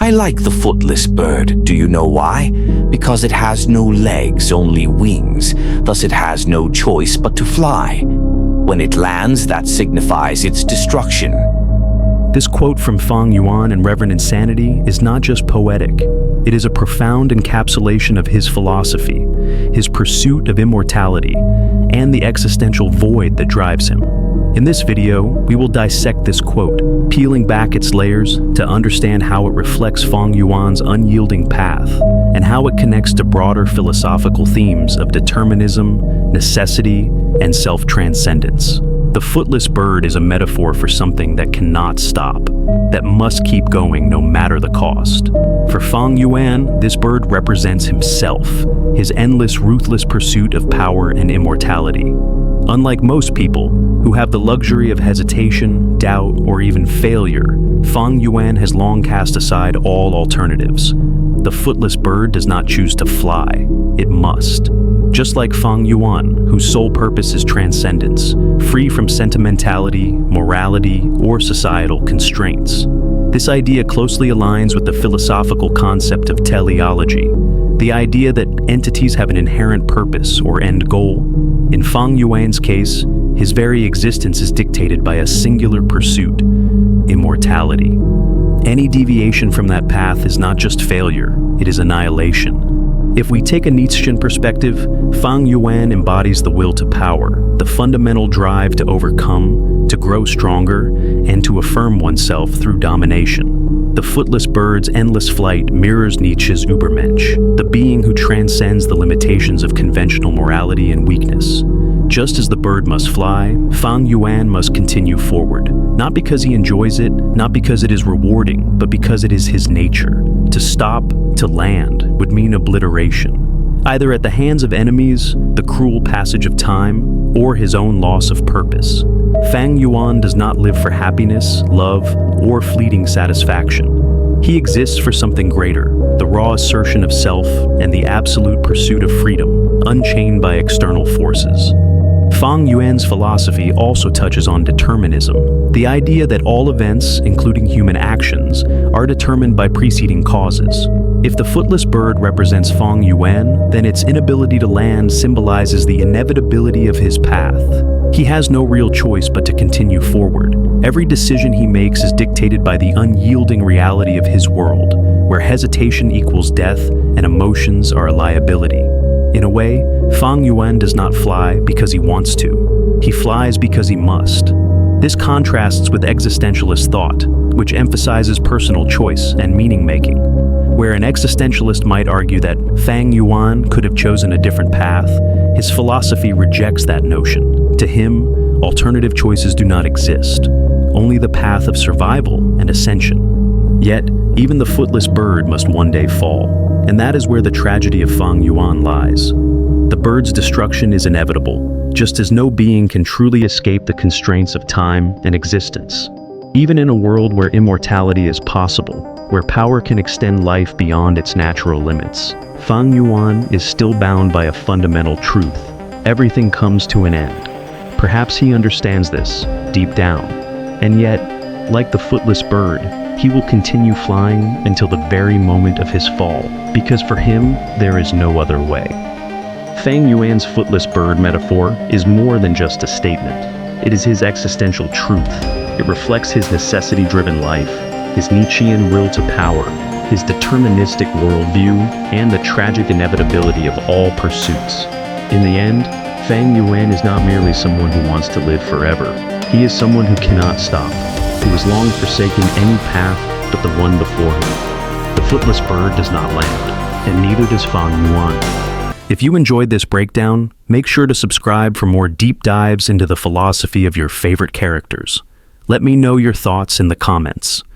I like the footless bird. Do you know why? Because it has no legs, only wings. Thus it has no choice but to fly. When it lands, that signifies its destruction. This quote from Fang Yuan and Reverend Insanity is not just poetic. It is a profound encapsulation of his philosophy, his pursuit of immortality, and the existential void that drives him. In this video, we will dissect this quote, peeling back its layers to understand how it reflects Fang Yuan's unyielding path and how it connects to broader philosophical themes of determinism, necessity, and self-transcendence. The footless bird is a metaphor for something that cannot stop, that must keep going no matter the cost. For Fang Yuan, this bird represents himself, his endless, ruthless pursuit of power and immortality. Unlike most people, who have the luxury of hesitation, doubt, or even failure, Fang Yuan has long cast aside all alternatives. The footless bird does not choose to fly, it must. Just like Fang Yuan, whose sole purpose is transcendence, free from sentimentality, morality, or societal constraints. This idea closely aligns with the philosophical concept of teleology, the idea that entities have an inherent purpose or end goal. In Fang Yuan's case, his very existence is dictated by a singular pursuit: immortality. Any deviation from that path is not just failure, it is annihilation. If we take a Nietzschean perspective, Fang Yuan embodies the will to power, the fundamental drive to overcome, to grow stronger, and to affirm oneself through domination. The footless bird's endless flight mirrors Nietzsche's Übermensch, the being who transcends the limitations of conventional morality and weakness. Just as the bird must fly, Fang Yuan must continue forward, not because he enjoys it, not because it is rewarding, but because it is his nature. To stop, to land, would mean obliteration, either at the hands of enemies, the cruel passage of time, or his own loss of purpose. Fang Yuan does not live for happiness, love, or fleeting satisfaction. He exists for something greater, the raw assertion of self and the absolute pursuit of freedom, unchained by external forces. Fang Yuan's philosophy also touches on determinism, the idea that all events, including human actions, are determined by preceding causes. If the footless bird represents Fang Yuan, then its inability to land symbolizes the inevitability of his path. He has no real choice but to continue forward. Every decision he makes is dictated by the unyielding reality of his world, where hesitation equals death and emotions are a liability. In a way, Fang Yuan does not fly because he wants to. He flies because he must. This contrasts with existentialist thought, which emphasizes personal choice and meaning-making. Where an existentialist might argue that Fang Yuan could have chosen a different path, his philosophy rejects that notion. To him, alternative choices do not exist, only the path of survival and ascension. Yet, even the footless bird must one day fall, and that is where the tragedy of Fang Yuan lies. The bird's destruction is inevitable, just as no being can truly escape the constraints of time and existence. Even in a world where immortality is possible, where power can extend life beyond its natural limits, Fang Yuan is still bound by a fundamental truth. Everything comes to an end. Perhaps he understands this, deep down. And yet, like the footless bird, he will continue flying until the very moment of his fall, because for him, there is no other way. Fang Yuan's footless bird metaphor is more than just a statement. It is his existential truth. It reflects his necessity-driven life, his Nietzschean will to power, his deterministic worldview, and the tragic inevitability of all pursuits. In the end, Fang Yuan is not merely someone who wants to live forever. He is someone who cannot stop, who has long forsaken any path but the one before him. The footless bird does not land, and neither does Fang Yuan. If you enjoyed this breakdown, make sure to subscribe for more deep dives into the philosophy of your favorite characters. Let me know your thoughts in the comments.